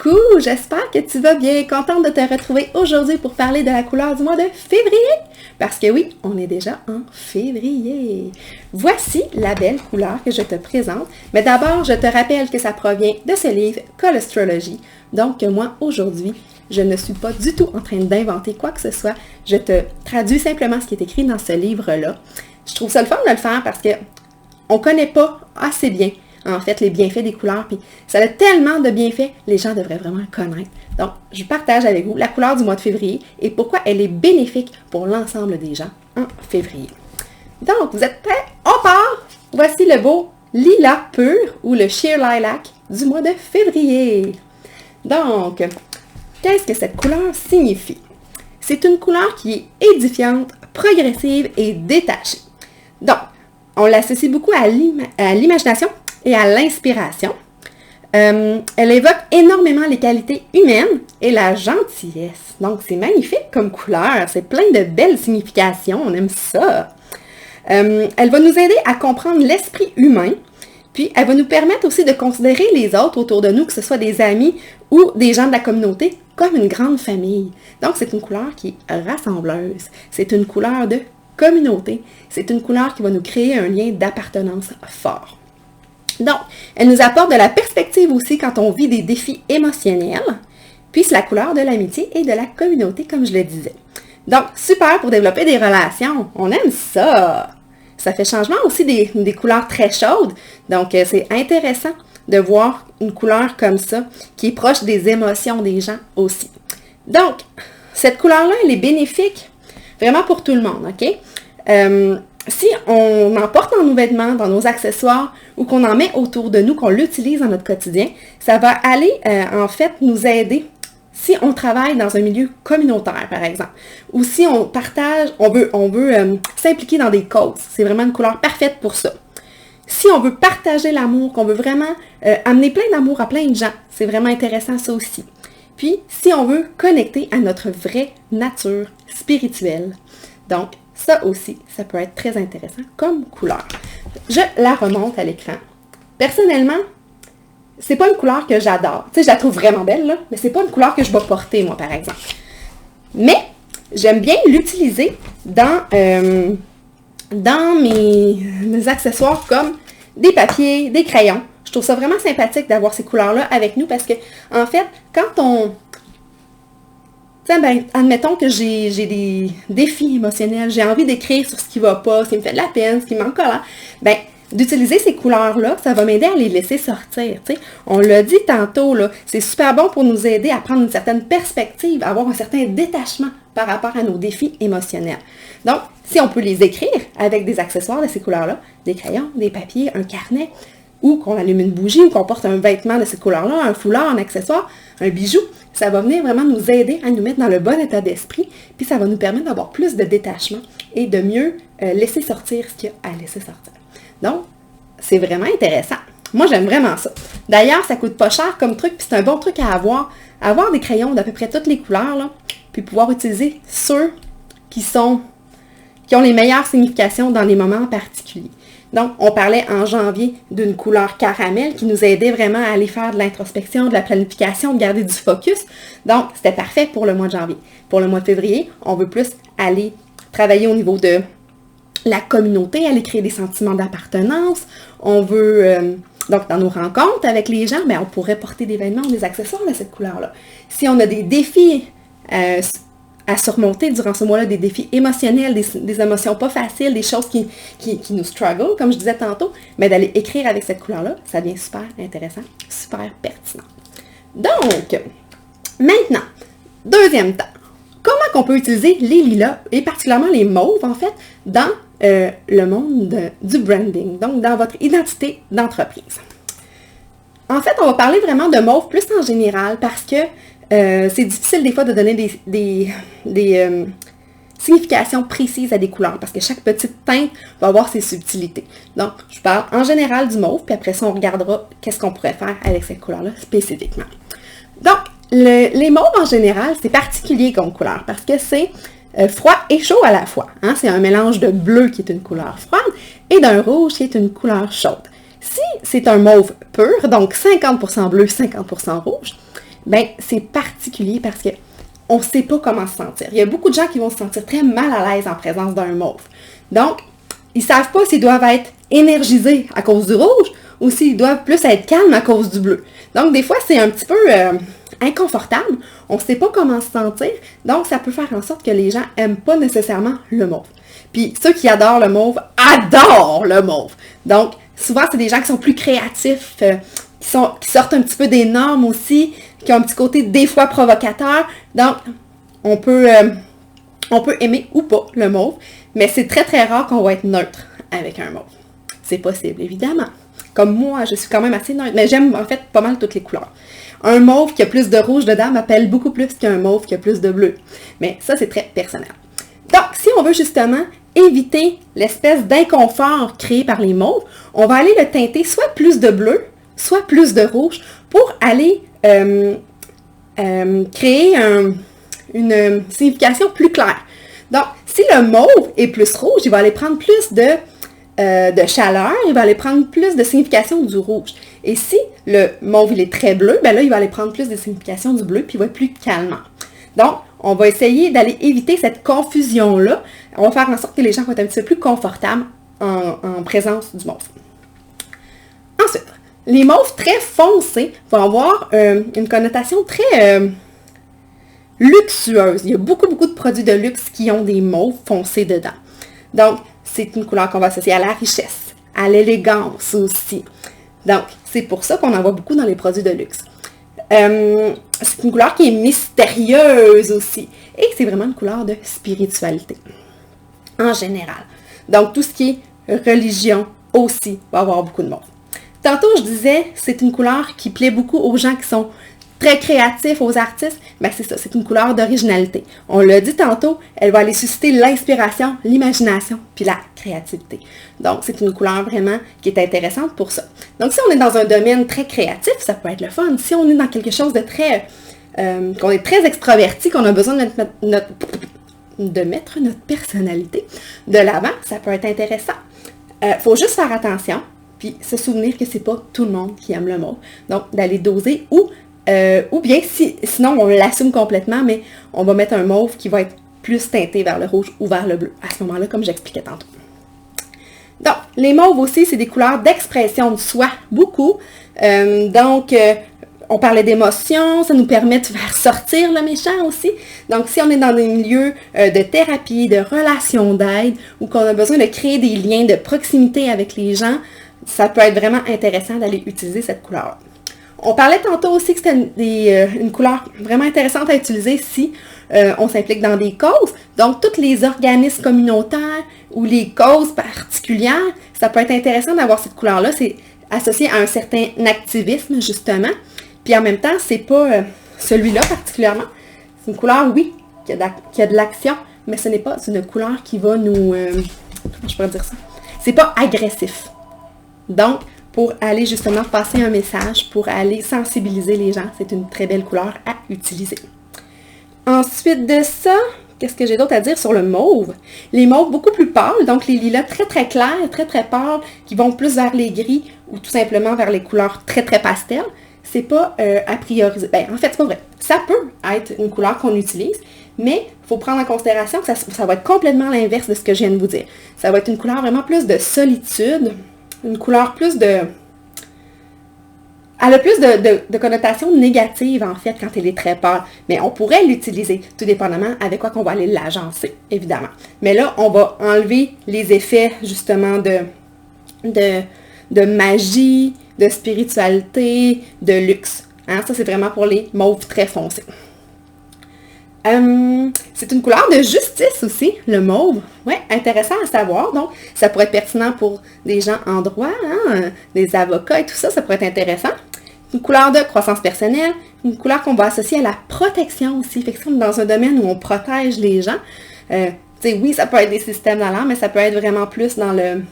Coucou, j'espère que tu vas bien. Contente de te retrouver aujourd'hui pour parler de la couleur du mois de février. Parce que oui, on est déjà en février. Voici la belle couleur que je te présente. Mais d'abord, je te rappelle que ça provient de ce livre Colostrology. Donc moi, aujourd'hui, je ne suis pas du tout en train d'inventer quoi que ce soit. Je te traduis simplement ce qui est écrit dans ce livre-là. Je trouve ça le fun de le faire parce que on ne connaît pas assez bien en fait, les bienfaits des couleurs, puis ça a tellement de bienfaits, les gens devraient vraiment le connaître. Donc, je partage avec vous la couleur du mois de février et pourquoi elle est bénéfique pour l'ensemble des gens en février. Donc, vous êtes prêts? On part! Voici le beau lilas pur ou le sheer lilac du mois de février. Donc, qu'est-ce que cette couleur signifie? C'est une couleur qui est édifiante, progressive et détachée. Donc, on l'associe beaucoup à l'imagination et à l'inspiration. Elle évoque énormément les qualités humaines et la gentillesse. Donc, c'est magnifique comme couleur. C'est plein de belles significations. On aime ça. Elle va nous aider à comprendre l'esprit humain. Puis, elle va nous permettre aussi de considérer les autres autour de nous, que ce soit des amis ou des gens de la communauté, comme une grande famille. Donc, c'est une couleur qui est rassembleuse. C'est une couleur de communauté. C'est une couleur qui va nous créer un lien d'appartenance fort. Donc, elle nous apporte de la perspective aussi quand on vit des défis émotionnels, puis c'est la couleur de l'amitié et de la communauté, comme je le disais. Donc, super pour développer des relations. On aime ça! Ça fait changement aussi des couleurs très chaudes. Donc, c'est intéressant de voir une couleur comme ça, qui est proche des émotions des gens aussi. Donc, cette couleur-là, elle est bénéfique vraiment pour tout le monde, OK? Si on en porte dans nos vêtements, dans nos accessoires, ou qu'on en met autour de nous, qu'on l'utilise dans notre quotidien, ça va aller, en fait, nous aider si on travaille dans un milieu communautaire, par exemple, ou si on partage, on veut s'impliquer dans des causes. C'est vraiment une couleur parfaite pour ça. Si on veut partager l'amour, qu'on veut vraiment amener plein d'amour à plein de gens, c'est vraiment intéressant ça aussi. Puis, si on veut connecter à notre vraie nature spirituelle. Donc, ça aussi, ça peut être très intéressant comme couleur. Je la remonte à l'écran. Personnellement, c'est pas une couleur que j'adore. Tu sais, je la trouve vraiment belle, là, mais c'est pas une couleur que je vais porter, moi, par exemple. Mais, j'aime bien l'utiliser dans mes accessoires comme des papiers, des crayons. Je trouve ça vraiment sympathique d'avoir ces couleurs-là avec nous parce que, en fait, quand on... Ben, admettons que j'ai des défis émotionnels, j'ai envie d'écrire sur ce qui va pas, ce qui me fait de la peine, ce qui m'en colère, ben, d'utiliser ces couleurs-là, ça va m'aider à les laisser sortir, tu sais. On l'a dit tantôt, là, c'est super bon pour nous aider à prendre une certaine perspective, à avoir un certain détachement par rapport à nos défis émotionnels. Donc, si on peut les écrire avec des accessoires de ces couleurs-là, des crayons, des papiers, un carnet, ou qu'on allume une bougie, ou qu'on porte un vêtement de cette couleur-là, un foulard, un accessoire, un bijou, ça va venir vraiment nous aider à nous mettre dans le bon état d'esprit, puis ça va nous permettre d'avoir plus de détachement et de mieux laisser sortir ce qu'il y a à laisser sortir. Donc, c'est vraiment intéressant. Moi, j'aime vraiment ça. D'ailleurs, ça coûte pas cher comme truc, puis c'est un bon truc à avoir. Avoir des crayons d'à peu près toutes les couleurs, là, puis pouvoir utiliser ceux qui ont les meilleures significations dans les moments particuliers. Donc, on parlait en janvier d'une couleur caramel qui nous aidait vraiment à aller faire de l'introspection, de la planification, de garder du focus. Donc, c'était parfait pour le mois de janvier. Pour le mois de février, on veut plus aller travailler au niveau de la communauté, aller créer des sentiments d'appartenance. On veut, donc dans nos rencontres avec les gens, on pourrait porter des vêtements ou des accessoires de cette couleur-là. Si on a des défis à surmonter durant ce mois-là, des défis émotionnels, des émotions pas faciles, des choses qui nous struggle, comme je disais tantôt, mais d'aller écrire avec cette couleur-là, ça devient super intéressant, super pertinent. Donc, maintenant, deuxième temps, comment qu'on peut utiliser les lilas, et particulièrement les mauves, en fait, dans le monde du branding, donc dans votre identité d'entreprise. En fait, on va parler vraiment de mauve plus en général parce que c'est difficile des fois de donner des significations précises à des couleurs parce que chaque petite teinte va avoir ses subtilités. Donc, je parle en général du mauve, puis après ça, on regardera qu'est-ce qu'on pourrait faire avec cette couleur-là spécifiquement. Donc, les mauves en général, c'est particulier comme couleur parce que c'est froid et chaud à la fois. Hein? C'est un mélange de bleu qui est une couleur froide et d'un rouge qui est une couleur chaude. Si c'est un mauve pur, donc 50% bleu, 50% rouge, ben c'est particulier parce que on ne sait pas comment se sentir. Il y a beaucoup de gens qui vont se sentir très mal à l'aise en présence d'un mauve. Donc, ils ne savent pas s'ils doivent être énergisés à cause du rouge ou s'ils doivent plus être calmes à cause du bleu. Donc, des fois, c'est un petit peu inconfortable. On ne sait pas comment se sentir. Donc, ça peut faire en sorte que les gens n'aiment pas nécessairement le mauve. Puis, ceux qui adorent le mauve adorent le mauve. Donc, souvent, c'est des gens qui sont plus créatifs, qui sortent un petit peu des normes aussi, qui ont un petit côté des fois provocateur. Donc, on peut aimer ou pas le mauve, mais c'est très très rare qu'on va être neutre avec un mauve. C'est possible, évidemment. Comme moi, je suis quand même assez neutre, mais j'aime en fait pas mal toutes les couleurs. Un mauve qui a plus de rouge dedans m'appelle beaucoup plus qu'un mauve qui a plus de bleu. Mais ça, c'est très personnel. Donc, si on veut justement éviter l'espèce d'inconfort créé par les mauves, on va aller le teinter soit plus de bleu, soit plus de rouge pour aller créer une signification plus claire. Donc, si le mauve est plus rouge, il va aller prendre plus de chaleur, il va aller prendre plus de signification du rouge. Et si le mauve il est très bleu, ben là, il va aller prendre plus de signification du bleu, puis il va être plus calmant. Donc, on va essayer d'aller éviter cette confusion-là. On va faire en sorte que les gens vont être un petit peu plus confortables en présence du mauve. Ensuite, les mauves très foncés vont avoir une connotation très luxueuse. Il y a beaucoup de produits de luxe qui ont des mauves foncés dedans. Donc, c'est une couleur qu'on va associer à la richesse, à l'élégance aussi. Donc, c'est pour ça qu'on en voit beaucoup dans les produits de luxe. C'est une couleur qui est mystérieuse aussi. Et c'est vraiment une couleur de spiritualité, en général. Donc, tout ce qui est religion aussi va avoir beaucoup de mauve. Tantôt, je disais, c'est une couleur qui plaît beaucoup aux gens qui sont très créatifs, aux artistes. Ben, c'est ça, c'est une couleur d'originalité. On l'a dit tantôt, elle va aller susciter l'inspiration, l'imagination, puis la créativité. Donc, c'est une couleur vraiment qui est intéressante pour ça. Donc, si on est dans un domaine très créatif, ça peut être le fun. Si on est dans quelque chose de très... qu'on est très extraverti, qu'on a besoin de mettre notre personnalité de l'avant, ça peut être intéressant. Faut juste faire attention, puis se souvenir que c'est pas tout le monde qui aime le mauve. Donc, d'aller doser ou bien, sinon, on l'assume complètement, mais on va mettre un mauve qui va être plus teinté vers le rouge ou vers le bleu, à ce moment-là, comme j'expliquais tantôt. Donc, les mauves aussi, c'est des couleurs d'expression de soi, beaucoup. On parlait d'émotions, ça nous permet de faire sortir le méchant aussi. Donc, si on est dans des milieux de thérapie, de relations d'aide, ou qu'on a besoin de créer des liens de proximité avec les gens, ça peut être vraiment intéressant d'aller utiliser cette couleur. On parlait tantôt aussi que c'était une couleur vraiment intéressante à utiliser si on s'implique dans des causes. Donc, tous les organismes communautaires ou les causes particulières, ça peut être intéressant d'avoir cette couleur-là. C'est associé à un certain activisme, justement. Puis en même temps, c'est pas celui-là particulièrement. C'est une couleur, oui, qui a de l'action, mais ce n'est pas une couleur qui va nous... comment je pourrais dire ça? C'est pas agressif. Donc, pour aller justement passer un message, pour aller sensibiliser les gens, c'est une très belle couleur à utiliser. Ensuite de ça, qu'est-ce que j'ai d'autre à dire sur le mauve? Les mauves beaucoup plus pâles, donc les lilas très très clairs, très très pâles, qui vont plus vers les gris ou tout simplement vers les couleurs très très pastel, c'est pas à prioriser. Ben, en fait, c'est pas vrai. Ça peut être une couleur qu'on utilise, mais il faut prendre en considération que ça va être complètement l'inverse de ce que je viens de vous dire. Ça va être une couleur vraiment plus de solitude, une couleur plus de... Elle a plus de connotation négative, en fait, quand elle est très pâle. Mais on pourrait l'utiliser, tout dépendamment avec quoi qu'on va aller l'agencer, évidemment. Mais là, on va enlever les effets, justement, de magie, de spiritualité, de luxe. Hein? Ça, c'est vraiment pour les mauves très foncés. C'est une couleur de justice aussi, le mauve. Ouais, intéressant à savoir. Donc, ça pourrait être pertinent pour des gens en droit, hein, des avocats et tout ça, ça pourrait être intéressant. Une couleur de croissance personnelle, une couleur qu'on va associer à la protection aussi. Fait que si on est dans un domaine où on protège les gens, oui, ça peut être des systèmes d'alarme, mais ça peut être vraiment plus dans le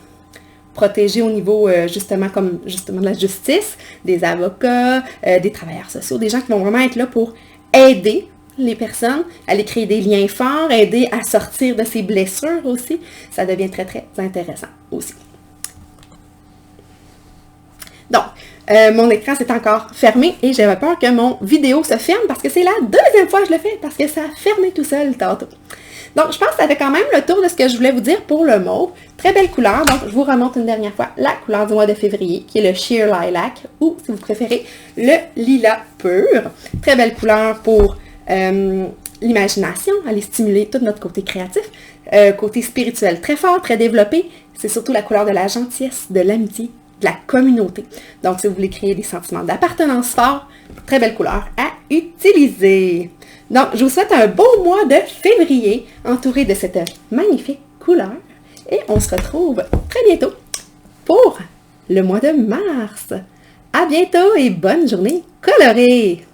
protéger au niveau, justement de la justice, des avocats, des travailleurs sociaux, des gens qui vont vraiment être là pour aider les personnes, aller créer des liens forts, aider à sortir de ces blessures aussi. Ça devient très, très intéressant aussi. Donc, Mon écran s'est encore fermé et j'avais peur que mon vidéo se ferme parce que c'est la deuxième fois que je le fais parce que ça a fermé tout seul tantôt. Donc, je pense que ça fait quand même le tour de ce que je voulais vous dire pour le mauve. Très belle couleur. Donc, je vous remontre une dernière fois la couleur du mois de février, qui est le Sheer Lilac, ou, si vous préférez, le lilas pur. Très belle couleur pour l'imagination, aller stimuler tout notre côté créatif. Côté spirituel très fort, très développé. C'est surtout la couleur de la gentillesse, de l'amitié, de la communauté. Donc, si vous voulez créer des sentiments d'appartenance forts, très belle couleur à utiliser. Donc, je vous souhaite un beau mois de février entouré de cette magnifique couleur. Et on se retrouve très bientôt pour le mois de mars. À bientôt et bonne journée colorée!